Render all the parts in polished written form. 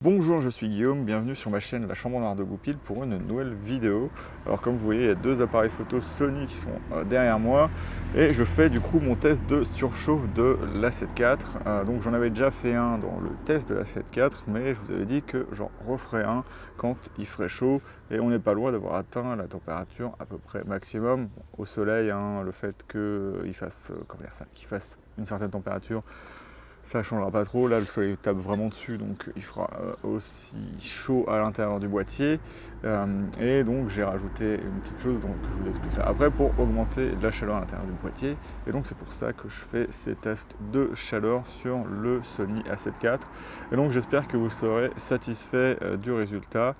Bonjour, je suis Guillaume, bienvenue sur ma chaîne La Chambre Noire de Goupil pour une nouvelle vidéo. Alors comme vous voyez, il y a deux appareils photo Sony qui sont derrière moi et je fais du coup mon test de surchauffe de l'A7 IV. Donc j'en avais déjà fait un dans le test de l'A7 IV, mais je vous avais dit que j'en referai un quand il ferait chaud et on n'est pas loin d'avoir atteint la température à peu près maximum. Au soleil, le fait qu'il fasse, qu'il fasse une certaine température, ça ne changera pas trop. Là, le soleil tape vraiment dessus, donc il fera aussi chaud à l'intérieur du boîtier. Et donc, j'ai rajouté une petite chose donc, que je vous expliquerai après pour augmenter la chaleur à l'intérieur du boîtier. Et donc, c'est pour ça que je fais ces tests de chaleur sur le Sony A7 IV. Et donc, j'espère que vous serez satisfait du résultat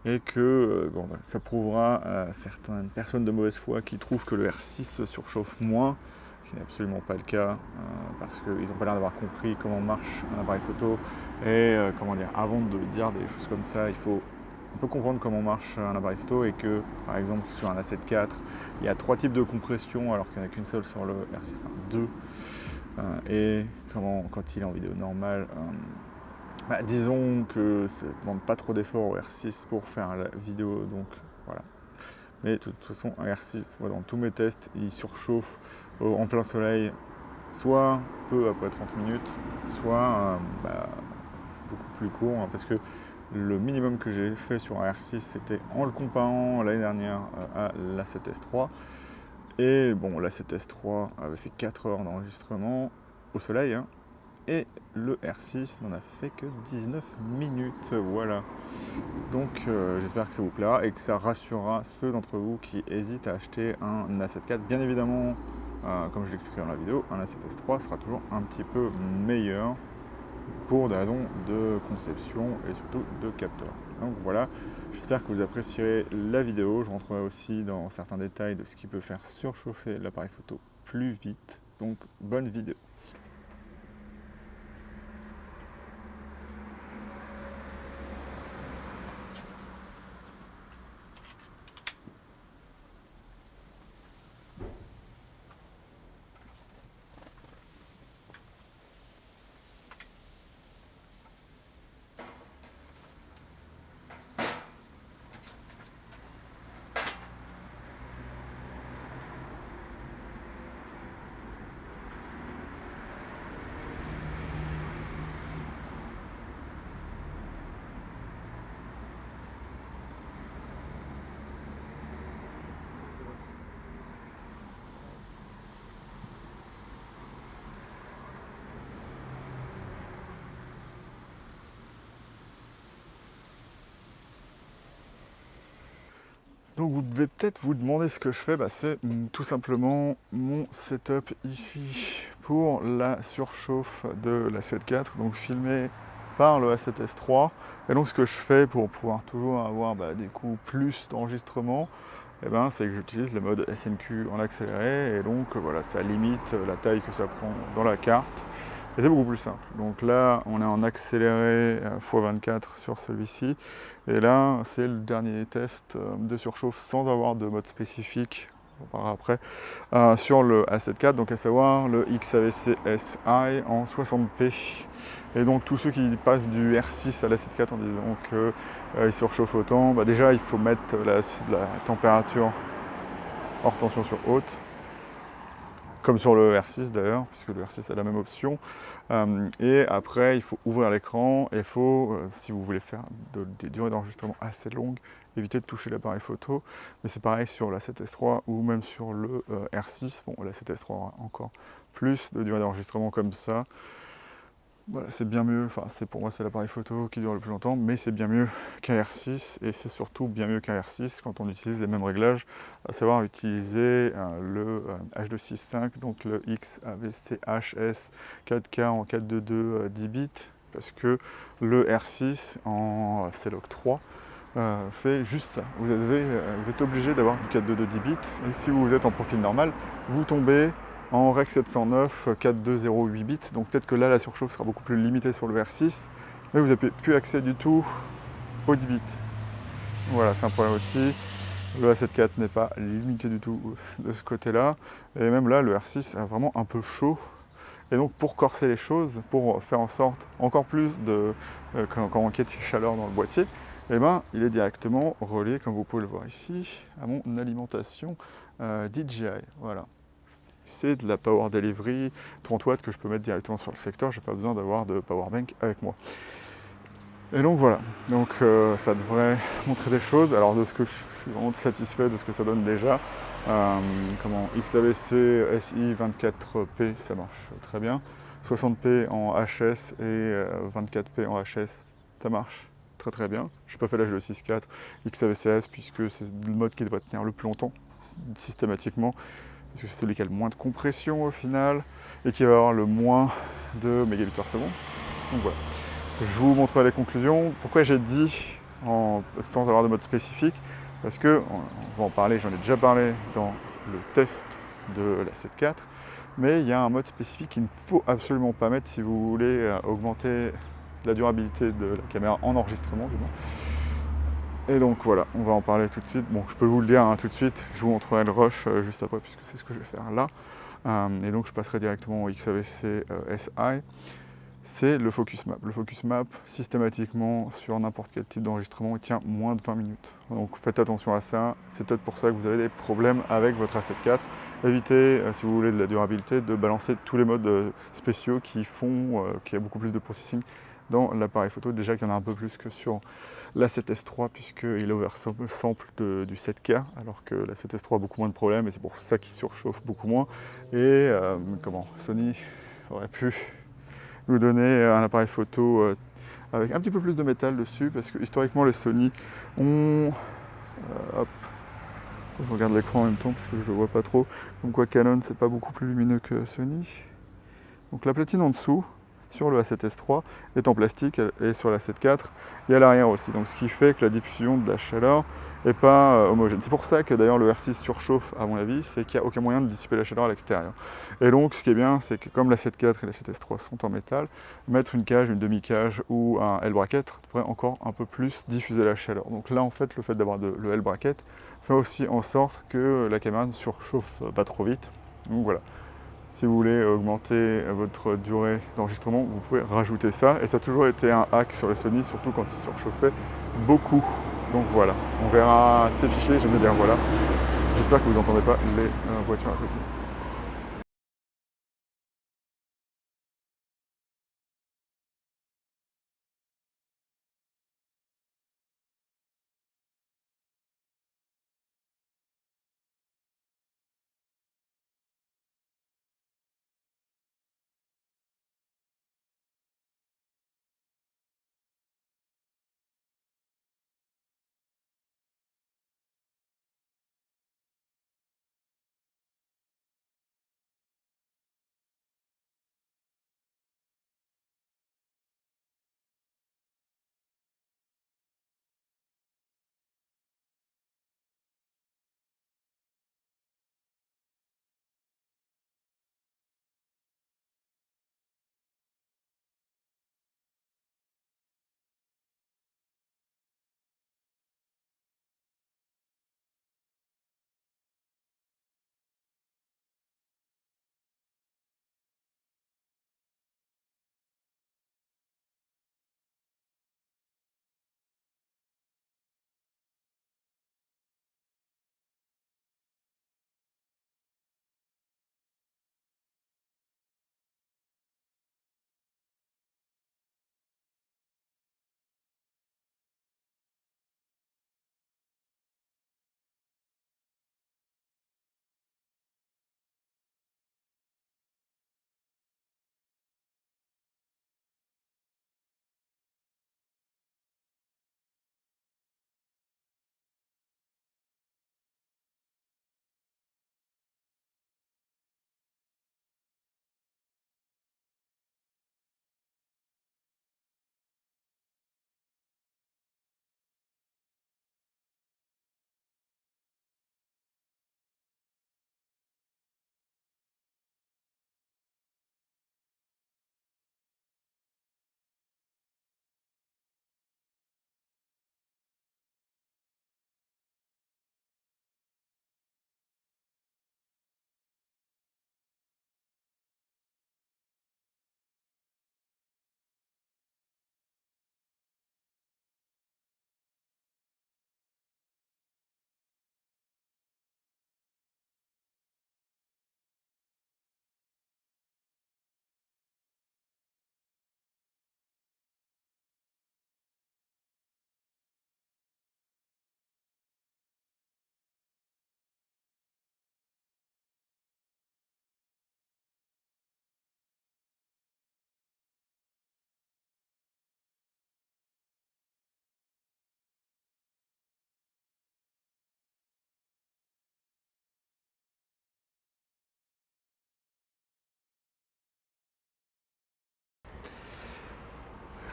et que ça prouvera à certaines personnes de mauvaise foi qui trouvent que le R6 surchauffe moins, ce qui n'est absolument pas le cas, parce qu'ils n'ont pas l'air d'avoir compris comment marche un appareil photo. Et avant de dire des choses comme ça, il faut un peu comprendre comment marche un appareil photo et que, par exemple, sur un A7 IV, il y a 3 types de compression alors qu'il n'y en a qu'une seule sur le R6, enfin 2. Et quand il est en vidéo normale, disons que ça ne demande pas trop d'efforts au R6 pour faire la vidéo, donc voilà. Mais de toute façon, un R6, moi, dans tous mes tests, il surchauffe en plein soleil, soit peu après 30 minutes, soit beaucoup plus court, parce que le minimum que j'ai fait sur un R6, c'était en le comparant l'année dernière à l'A7S3. Et bon, l'A7S3 avait fait 4 heures d'enregistrement au soleil, et le R6 n'en a fait que 19 minutes, voilà. Donc j'espère que ça vous plaira et que ça rassurera ceux d'entre vous qui hésitent à acheter un A7 IV. Bien évidemment, comme je l'expliquerai dans la vidéo, un A7S3 sera toujours un petit peu meilleur pour des raisons de conception et surtout de capteur. Donc voilà, j'espère que vous apprécierez la vidéo. Je rentrerai aussi dans certains détails de ce qui peut faire surchauffer l'appareil photo plus vite. Donc bonne vidéo. Donc vous devez peut-être vous demander ce que je fais, c'est tout simplement mon setup ici pour la surchauffe de l'A7 IV, donc filmé par le A7S3. Et donc ce que je fais pour pouvoir toujours avoir des coups plus d'enregistrement, c'est que j'utilise le mode SNQ en accéléré, et donc voilà, ça limite la taille que ça prend dans la carte. Et c'est beaucoup plus simple. Donc là, on est en accéléré x24 sur celui-ci. Et là, c'est le dernier test de surchauffe sans avoir de mode spécifique, on en parlera après, sur le A7 IV, donc à savoir le XAVC SI en 60p. Et donc tous ceux qui passent du R6 à l'A7 IV en disant qu'il surchauffe autant, déjà il faut mettre la température hors tension sur haute, comme sur le R6 d'ailleurs, puisque le R6 a la même option. Et après, il faut ouvrir l'écran et il faut, si vous voulez faire des durées d'enregistrement assez longues, éviter de toucher l'appareil photo. Mais c'est pareil sur la 7S3 ou même sur le R6. Bon, la 7S3 aura encore plus de durée d'enregistrement comme ça. Voilà, c'est bien mieux, pour moi c'est l'appareil photo qui dure le plus longtemps, mais c'est bien mieux qu'un R6 et c'est surtout bien mieux qu'un R6 quand on utilise les mêmes réglages, à savoir utiliser le H265, donc le XAVC-HS 4K en 422 10 bits, parce que le R6 en CELOC 3 fait juste ça. Vous êtes obligé d'avoir du 422 10 bits, et si vous êtes en profil normal, vous tombez en Rec 709 4208 bits, donc peut-être que là la surchauffe sera beaucoup plus limitée sur le R6, mais vous n'avez plus accès du tout aux 10 bits. Voilà, c'est un problème aussi. Le A7 IV n'est pas limité du tout de ce côté-là, et même là le R6 est vraiment un peu chaud, Et donc pour corser les choses, pour faire en sorte encore plus de quand on quitte chaleur dans le boîtier, eh ben, il est directement relié, comme vous pouvez le voir ici, à mon alimentation DJI. Voilà. C'est de la Power Delivery 30 watts que je peux mettre directement sur le secteur, j'ai pas besoin d'avoir de powerbank avec moi. Et donc voilà, donc ça devrait montrer des choses. Alors de ce que je suis vraiment satisfait de ce que ça donne déjà. XAVC SI 24p, ça marche très bien. 60p en HS et 24p en HS, ça marche très très bien. Je n'ai pas fait l'âge de 6.4 XAVCS puisque c'est le mode qui devrait tenir le plus longtemps systématiquement, parce que c'est celui qui a le moins de compression au final et qui va avoir le moins de mégabits par seconde. Donc voilà. Je vous montrerai les conclusions. Pourquoi j'ai dit sans avoir de mode spécifique? Parce que, on va en parler, j'en ai déjà parlé dans le test de la 7 IV, mais il y a un mode spécifique qu'il ne faut absolument pas mettre si vous voulez augmenter la durabilité de la caméra en enregistrement du moins. Et donc voilà, on va en parler tout de suite. Bon, je peux vous le dire tout de suite, je vous montrerai le rush juste après puisque c'est ce que je vais faire là. Et donc je passerai directement au XAVC SI. C'est le focus map. Le focus map, systématiquement, sur n'importe quel type d'enregistrement, il tient moins de 20 minutes. Donc faites attention à ça. C'est peut-être pour ça que vous avez des problèmes avec votre A7 IV. Évitez, si vous voulez de la durabilité, de balancer tous les modes spéciaux qui font qu'il y a beaucoup plus de processing dans l'appareil photo. Déjà qu'il y en a un peu plus que sur la 7S3, puisqu'il oversample du 7K, alors que la 7S3 a beaucoup moins de problèmes, et c'est pour ça qu'il surchauffe beaucoup moins. Et Sony aurait pu nous donner un appareil photo avec un petit peu plus de métal dessus, parce que historiquement les Sony ont... hop, je regarde l'écran en même temps parce que je ne vois pas trop, comme quoi Canon c'est pas beaucoup plus lumineux que Sony. Donc la platine en dessous, sur le A7S3, est en plastique, et sur la 7 IV, il y a l'arrière aussi, donc ce qui fait que la diffusion de la chaleur n'est pas homogène. C'est pour ça que d'ailleurs le R6 surchauffe, à mon avis, c'est qu'il n'y a aucun moyen de dissiper la chaleur à l'extérieur. Et donc ce qui est bien, c'est que comme la 7 IV et la 7S3 sont en métal, mettre une cage, une demi-cage ou un L-bracket devrait encore un peu plus diffuser la chaleur. Donc là en fait, le fait d'avoir le L-bracket fait aussi en sorte que la caméra ne surchauffe pas trop vite. Donc voilà. Si vous voulez augmenter votre durée d'enregistrement, vous pouvez rajouter ça. Et ça a toujours été un hack sur les Sony, surtout quand ils surchauffaient beaucoup. Donc voilà, on verra ces fichiers, j'aime bien dire voilà. J'espère que vous n'entendez pas les voitures à côté.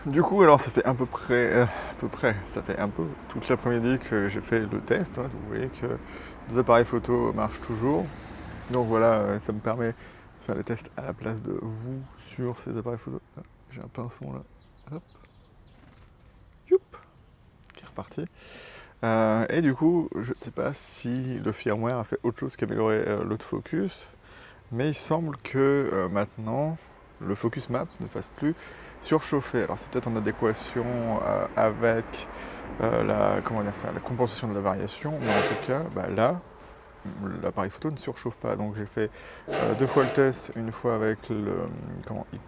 Du coup, alors ça fait à peu près, ça fait un peu toute l'après-midi que j'ai fait le test. Hein. Vous voyez que les appareils photo marchent toujours. Donc voilà, ça me permet de faire les tests à la place de vous sur ces appareils photo. Ah, j'ai un pinceau là. Hop. Youp. Qui est reparti. Et du coup, je ne sais pas si le firmware a fait autre chose qu'améliorer l'autofocus, mais il semble que maintenant, le focus map ne fasse plus surchauffer. Alors c'est peut-être en adéquation avec la compensation de la variation, mais en tout cas, bah, là, l'appareil photo ne surchauffe pas. Donc j'ai fait 2 fois le test, une fois avec le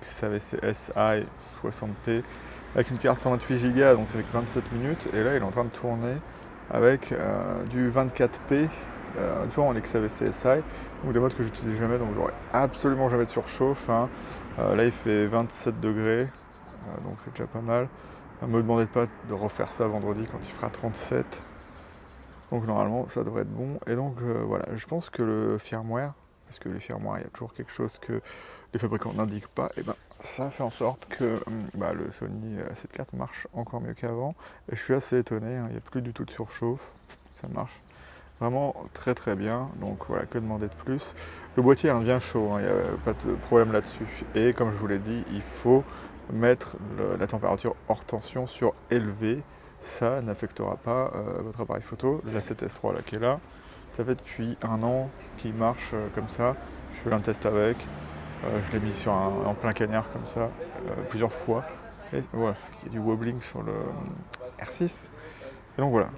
XAVC SI 60p avec une carte 128 Go, donc ça fait que 27 minutes, et là il est en train de tourner avec du 24p, toujours en XAVC SI, donc des modes que j'utilise jamais, donc j'aurai absolument jamais de surchauffe. Hein. Là il fait 27 degrés, donc c'est déjà pas mal. Ne me demandez pas de refaire ça vendredi quand il fera 37. Donc normalement ça devrait être bon. Et donc voilà, je pense que le firmware, parce que les firmware il y a toujours quelque chose que les fabricants n'indiquent pas, et ben ça fait en sorte que le Sony A7 IV marche encore mieux qu'avant. Et je suis assez étonné, hein, il n'y a plus du tout de surchauffe, ça marche vraiment très très bien. Donc voilà, que demander de plus. Le boîtier est bien chaud, hein, il n'y a pas de problème là-dessus. Et comme je vous l'ai dit, il faut mettre la température hors tension sur élevé. Ça n'affectera pas votre appareil photo. l'A7S3 là qui est là, ça fait depuis 1 an qu'il marche comme ça. Je fais un test avec, je l'ai mis en plein cagnard comme ça plusieurs fois. Et voilà, il y a du wobbling sur le R6. Et donc voilà,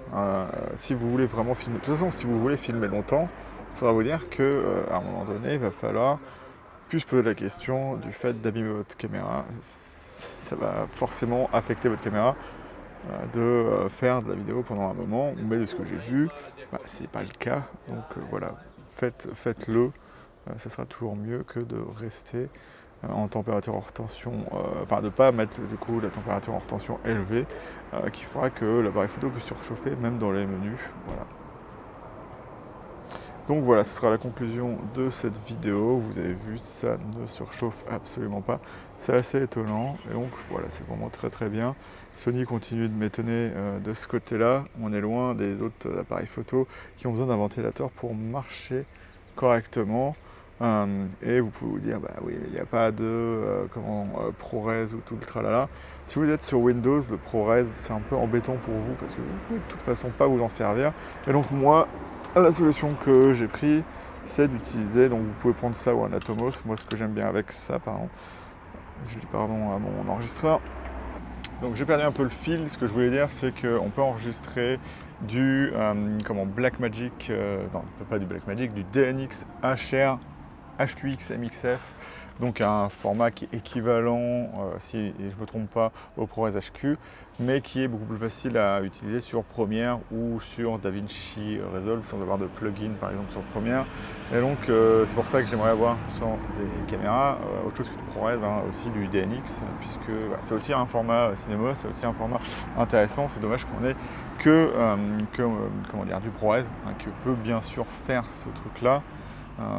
si vous voulez vraiment filmer, de toute façon si vous voulez filmer longtemps, il faudra vous dire qu'à un moment donné, il va falloir plus poser la question du fait d'abîmer votre caméra. Ça va forcément affecter votre caméra de faire de la vidéo pendant un moment, mais de ce que j'ai vu, c'est pas le cas. Donc voilà, faites-le, ça sera toujours mieux que de rester en température hors tension, de ne pas mettre du coup la température hors tension élevée, qui fera que l'appareil photo peut surchauffer même dans les menus. Voilà. Donc voilà, ce sera la conclusion de cette vidéo. Vous avez vu, ça ne surchauffe absolument pas. C'est assez étonnant. Et donc voilà, c'est vraiment très très bien. Sony continue de m'étonner de ce côté-là. On est loin des autres appareils photo qui ont besoin d'un ventilateur pour marcher correctement. Et vous pouvez vous dire, bah oui, il n'y a pas de ProRes ou tout le tralala. Si vous êtes sur Windows, le ProRes, c'est un peu embêtant pour vous parce que vous ne pouvez de toute façon pas vous en servir. Et donc moi, la solution que j'ai prise, c'est d'utiliser, donc vous pouvez prendre ça ou un Atomos. Moi, ce que j'aime bien avec ça, je dis pardon à mon enregistreur. Donc j'ai perdu un peu le fil. Ce que je voulais dire, c'est qu'on peut enregistrer du Blackmagic, non, pas du Blackmagic, du DNX HR HQX MXF, donc un format qui est équivalent, si je ne me trompe pas, au ProRes HQ, mais qui est beaucoup plus facile à utiliser sur Premiere ou sur DaVinci Resolve sans avoir de plugin par exemple sur Premiere. Et donc c'est pour ça que j'aimerais avoir sur des caméras autre chose que du ProRes, aussi du DNX, puisque c'est aussi un format cinéma, c'est aussi un format intéressant. C'est dommage qu'on ait que du ProRes, qui peut bien sûr faire ce truc-là.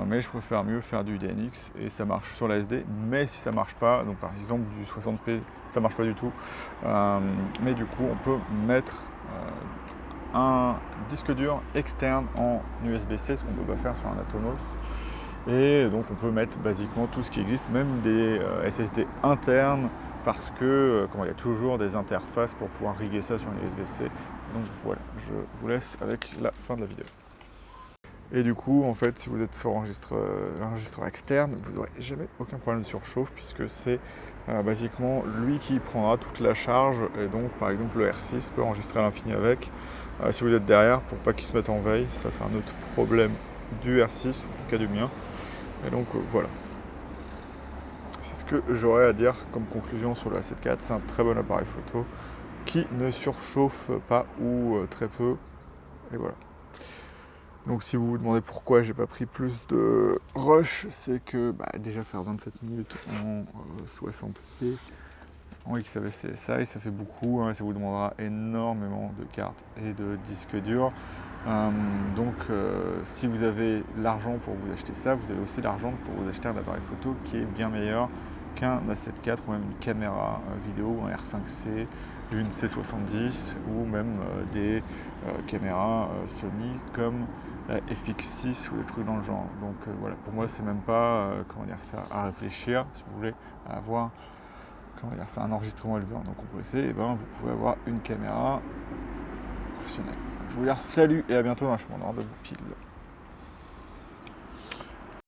Mais je préfère mieux faire du DNX et ça marche sur la SD. Mais si ça marche pas, donc par exemple du 60p, ça marche pas du tout. Mais du coup, on peut mettre un disque dur externe en USB-C, ce qu'on ne peut pas faire sur un Atomos. Et donc on peut mettre basiquement tout ce qui existe, même des SSD internes, parce que il y a toujours des interfaces pour pouvoir riguer ça sur un USB-C. Donc voilà, je vous laisse avec la fin de la vidéo. Et du coup, en fait, si vous êtes sur enregistreur externe, vous n'aurez jamais aucun problème de surchauffe, puisque c'est basiquement lui qui prendra toute la charge. Et donc, par exemple, le R6 peut enregistrer à l'infini avec. Si vous êtes derrière, pour pas qu'il se mette en veille, ça c'est un autre problème du R6, en tout cas du mien. Et donc, voilà. C'est ce que j'aurais à dire comme conclusion sur le A7 IV. C'est un très bon appareil photo qui ne surchauffe pas ou très peu. Et voilà. Donc si vous vous demandez pourquoi j'ai pas pris plus de rush, c'est que déjà faire 27 minutes en 60p en XAVC SI, ça fait beaucoup, ça vous demandera énormément de cartes et de disques durs. Donc si vous avez l'argent pour vous acheter ça, vous avez aussi l'argent pour vous acheter un appareil photo qui est bien meilleur qu'un A7 IV ou même une caméra vidéo, un R5C, une C70 ou même des caméras Sony comme la FX6 ou des trucs dans le genre. Donc voilà, pour moi c'est même pas comment dire ça, à réfléchir si vous voulez à avoir comment dire ça, un enregistrement éleveur non compressé, et ben vous pouvez avoir une caméra professionnelle. Je vous dis salut et à bientôt dans le chemin noir de Goupil.